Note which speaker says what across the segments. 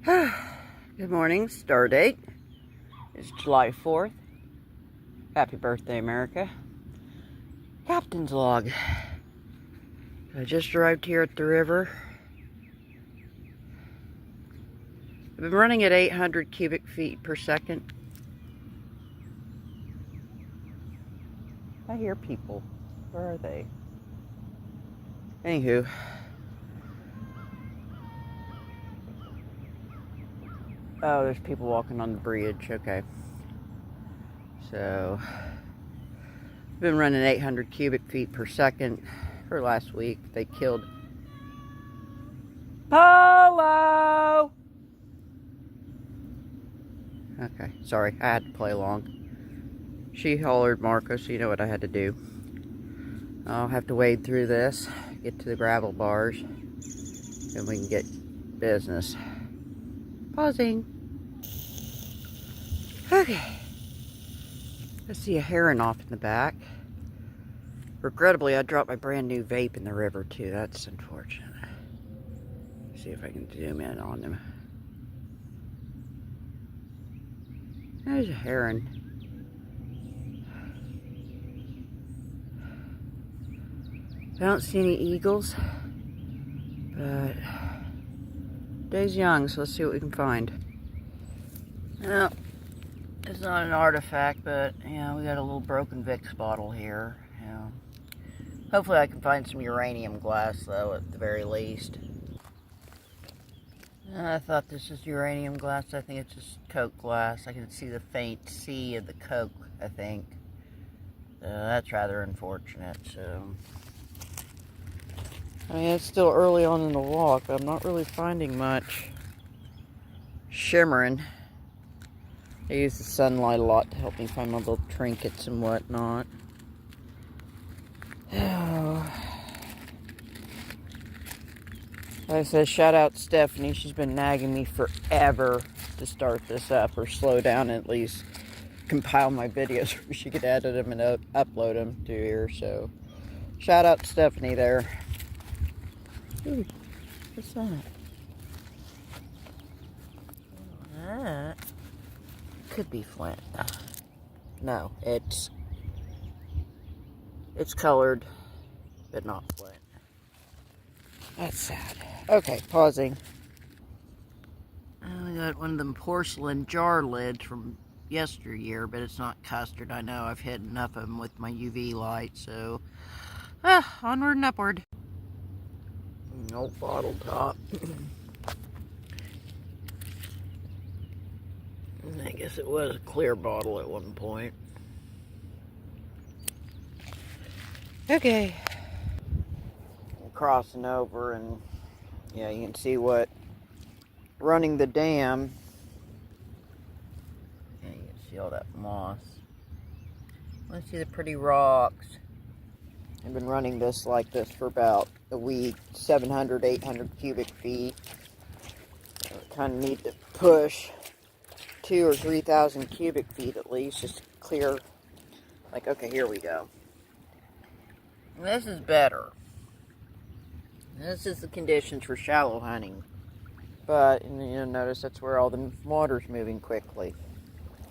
Speaker 1: Good morning, Stardate. It's July 4th. Happy birthday, America. Captain's log. I just arrived here at the river. I've been running at 800 cubic feet per second. I hear people. Where are they? Anywho. Oh, there's people walking on the bridge. Okay. So, I've been running 800 cubic feet per second for last week. They killed Polo! Okay, sorry. I had to play along. She hollered Marco, so you know what I had to do. I'll have to wade through this, get to the gravel bars, and we can get business. Pausing. Okay. I see a heron off in the back. Regrettably, I dropped my brand new vape in the river too. That's unfortunate. See if I can zoom in on him. There's a heron. I don't see any eagles, but day's young, so let's see what we can find. Well, it's not an artifact, but yeah, we got a little broken Vicks bottle here. Yeah. Hopefully I can find some uranium glass though, at the very least. I thought this was uranium glass. I think it's just Coke glass. I can see the faint C of the Coke, I think. That's rather unfortunate, so... I mean, it's still early on in the walk, but I'm not really finding much shimmering. I use the sunlight a lot to help me find my little trinkets and whatnot. Like I said, shout out Stephanie. She's been nagging me forever to start this up, or slow down and at least compile my videos where she could edit them and upload them to here. So, shout out to Stephanie there. Ooh, what's that? That could be flint. No, it's colored, but not flint. That's sad. Okay, pausing. I got one of them porcelain jar lids from yesteryear, but it's not custard. I know I've hit enough of them with my UV light, so onward and upward. Old bottle top. I guess it was a clear bottle at one point. Okay. Crossing over, and yeah, you can see what running the dam. Yeah, you can see all that moss. Let's see the pretty rocks. I've been running this like this for about a week, 700, 800 cubic feet. I kind of need to push 2,000 or 3,000 cubic feet at least, just to clear. Like, okay, here we go. This is better. This is the conditions for shallow hunting. But, you'll notice that's where all the water's moving quickly.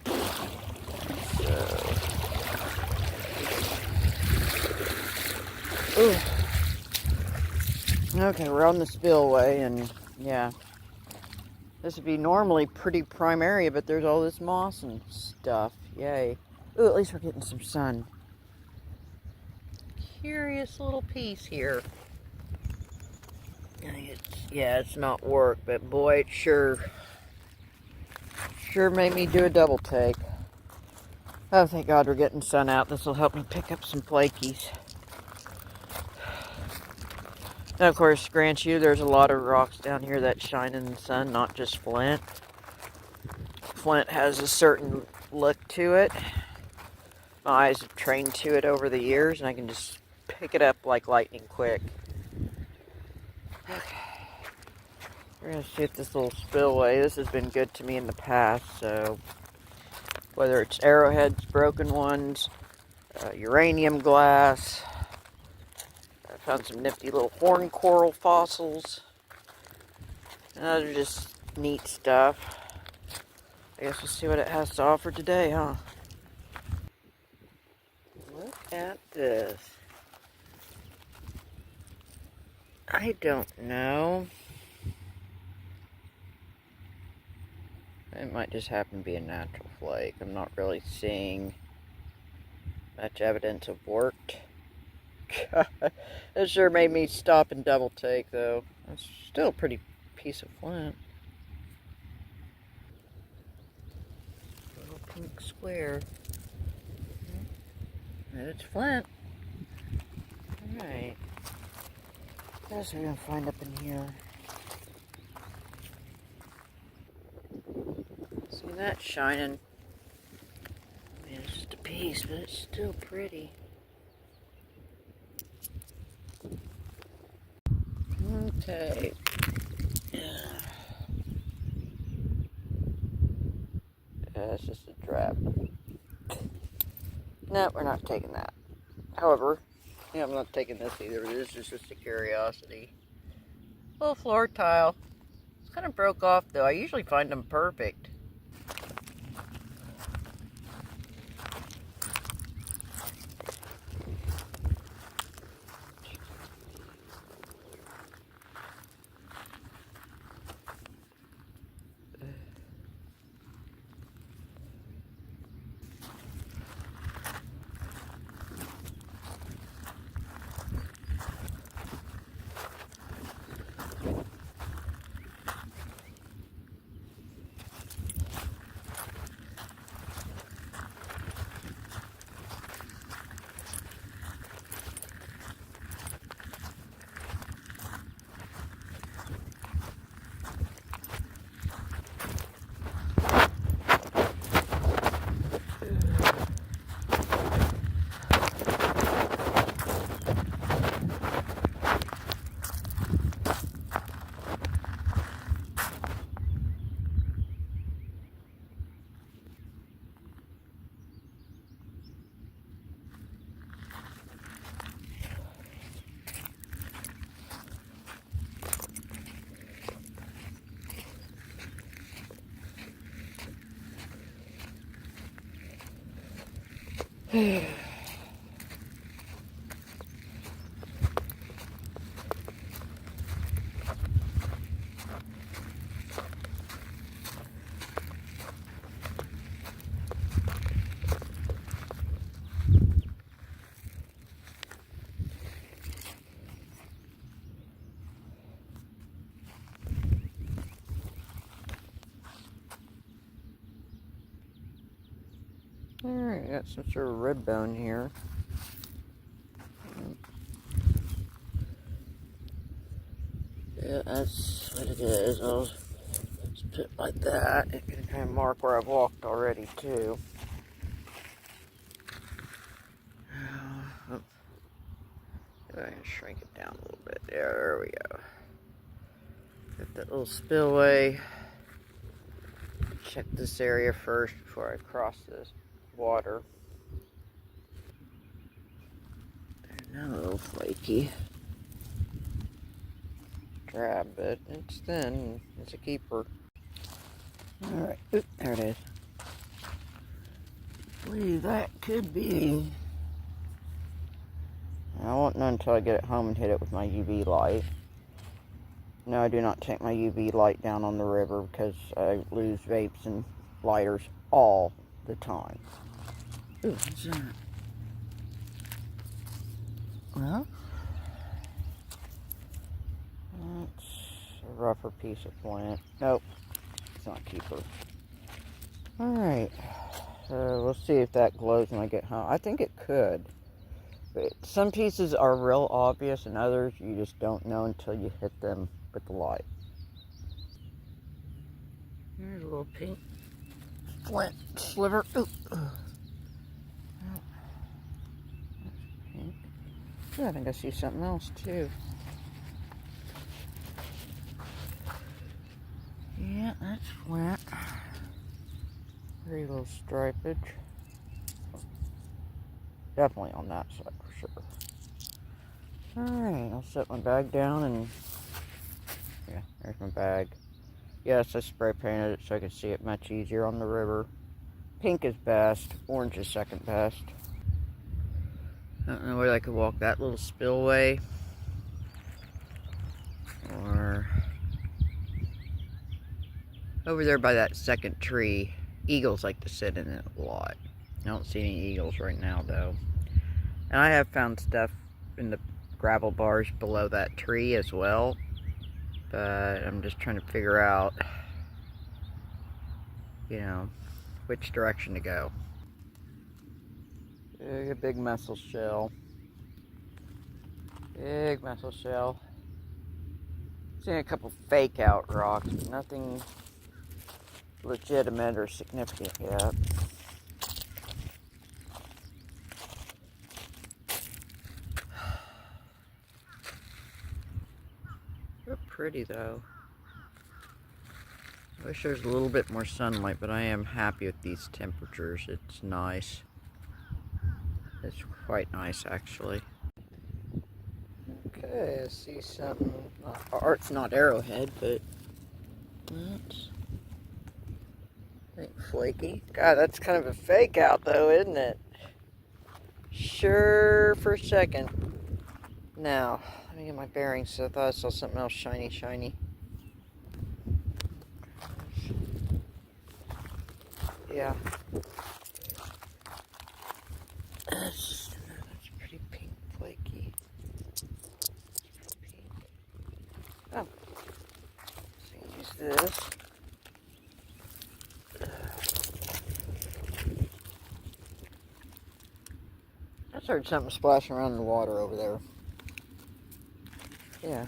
Speaker 1: So. Ooh. Okay, we're on the spillway, and yeah. This would be normally pretty prime area, but there's all this moss and stuff. Yay. Ooh, at least we're getting some sun. Curious little piece here. It's not work, but boy, it sure made me do a double take. Oh, thank God we're getting sun out. This will help me pick up some flakies. And of course, grant you, there's a lot of rocks down here that shine in the sun, not just flint. Flint has a certain look to it. My eyes have trained to it over the years, and I can just pick it up like lightning quick. Okay. We're going to shoot this little spillway. This has been good to me in the past, so whether it's arrowheads, broken ones, uranium glass, found some nifty little horn coral fossils. And those are just neat stuff. I guess we'll see what it has to offer today, huh? Look at this. I don't know. It might just happen to be a natural flake. I'm not really seeing much evidence of worked. It sure made me stop and double take, though. It's still a pretty piece of flint. Little pink square. And it's flint. Alright. What else are we going to find up in here? See that shining? I mean, it's just a piece, but it's still pretty. Okay. Yeah, it's just a drab. No, we're not taking that. However, yeah, I'm not taking this either. This is just a curiosity. Little floor tile. It's kind of broke off though. I usually find them perfect. Alright, got some sort of red bone here. Yeah, that's what it is. I'll just put it like that. It can kind of mark where I've walked already, too. Oh, I can shrink it down a little bit. There we go. Get that little spillway. Check this area first before I cross this water. They're not a little flaky. Drab, but it's thin. It's a keeper. Alright, there it is. I believe that could be. I won't know until I get it home and hit it with my UV light. No, I do not take my UV light down on the river because I lose vapes and lighters all the time. Ooh, what's that? Well, that's a rougher piece of flint. Nope, it's not a keeper. Alright, we'll see if that glows when I get home. I think it could. But some pieces are real obvious and others you just don't know until you hit them with the light. Here's a little pink flint sliver. Ooh. Pink. Yeah, I think I see something else too. Yeah, that's flint. Very little stripage. Definitely on that side for sure. Alright, I'll set my bag down and yeah, there's my bag. Yes, I spray painted it so I could see it much easier on the river. Pink is best. Orange is second best. I don't know whether I could walk that little spillway. Or over there by that second tree. Eagles like to sit in it a lot. I don't see any eagles right now though. And I have found stuff in the gravel bars below that tree as well. But I'm just trying to figure out, you know, which direction to go. A big mussel shell. Big mussel shell. Seen a couple fake out rocks, but nothing legitimate or significant yet. They're pretty though. I wish there was a little bit more sunlight, but I am happy with these temperatures. It's nice. It's quite nice actually. Okay, I see something. It's not arrowhead, but that's, I think, flaky. God, that's kind of a fake out though, isn't it? Sure, for a second. Now, let me get my bearings. So I thought I saw something else shiny. Yeah. That's pretty pink, flaky. Pink. Oh. Let's use this. I just heard something splashing around in the water over there. Yeah.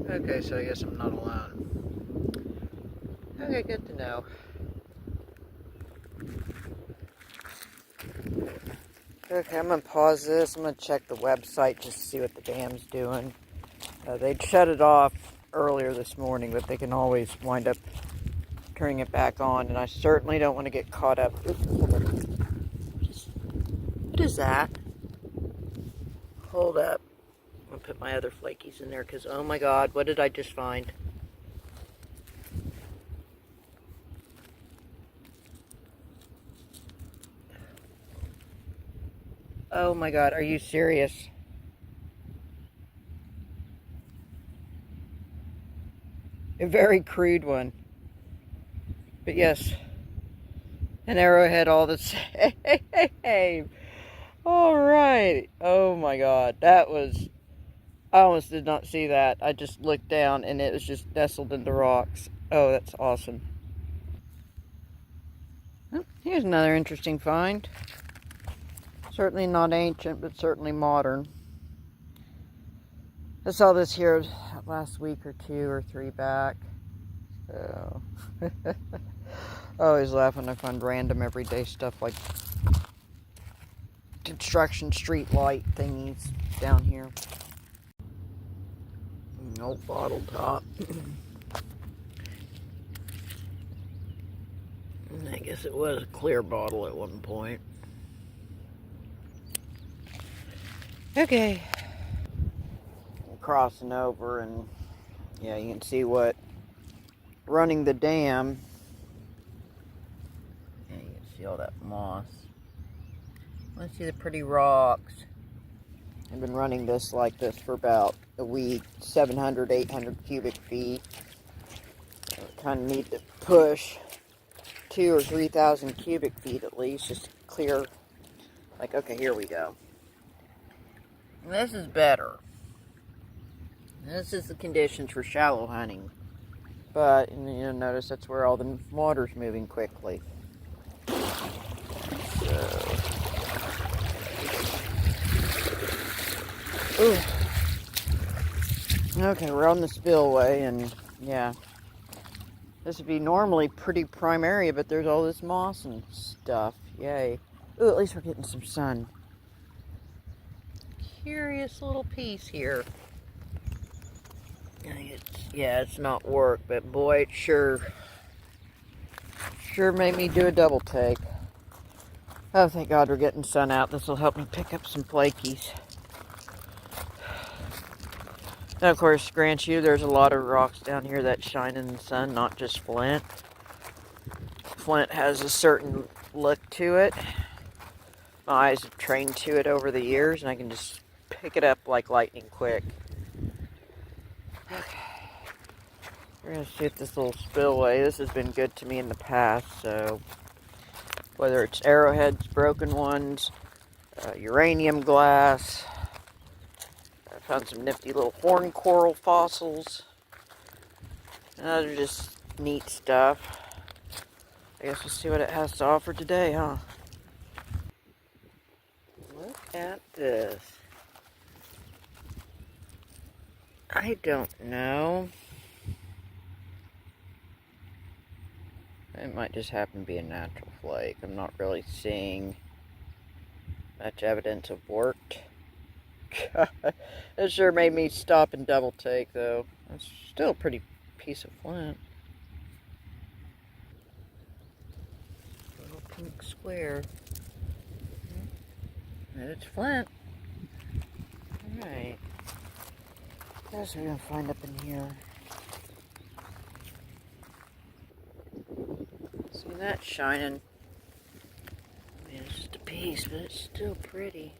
Speaker 1: Okay, so I guess I'm not alone. Okay, good to know. Okay, I'm going to pause this. I'm going to check the website just to see what the dam's doing. They'd shut it off earlier this morning, but they can always wind up turning it back on, and I certainly don't want to get caught up. What is that? Hold up. I'm going to put my other flakies in there because, oh my god, what did I just find? Oh my god, are you serious? A very crude one. But yes, an arrowhead all the same. Alright. Oh my god, that was... I almost did not see that. I just looked down and it was just nestled in the rocks. Oh, that's awesome. Here's another interesting find. Certainly not ancient, but certainly modern. I saw this here last week or 2 or 3 back. So I always laugh when I find random everyday stuff like construction street light thingies down here. No bottle top. I guess it was a clear bottle at one point. Okay. I'm crossing over and yeah, you can see what running the dam. Yeah, you can see all that moss. Let's see the pretty rocks. I've been running this like this for about a week, 700, 800 cubic feet. I kind of need to push 2,000 or 3,000 cubic feet at least, just to clear. Like, okay, here we go. This is better. This is the conditions for shallow hunting. But, you'll notice that's where all the water's moving quickly. So. Ooh. Okay, we're on the spillway, and yeah. This would be normally pretty prime area, but there's all this moss and stuff. Yay. Ooh, at least we're getting some sun. Curious little piece here. It's not work, but boy, it sure made me do a double take. Oh, thank God we're getting sun out. This will help me pick up some flakies. And of course, grant you, there's a lot of rocks down here that shine in the sun, not just flint. Flint has a certain look to it. My eyes have trained to it over the years, and I can just pick it up like lightning quick. Okay. We're going to see if this little spillway, this has been good to me in the past, so whether it's arrowheads, broken ones, uranium glass, I found some nifty little horn coral fossils. Those are just neat stuff. I guess we'll see what it has to offer today, huh? Look at this. I don't know. It might just happen to be a natural flake. I'm not really seeing much evidence of worked. It sure made me stop and double take, though. It's still a pretty piece of flint. Little pink square. And it's flint. Alright. What else are we going to find up in here? See that shining? I mean, it's just a piece, but it's still pretty.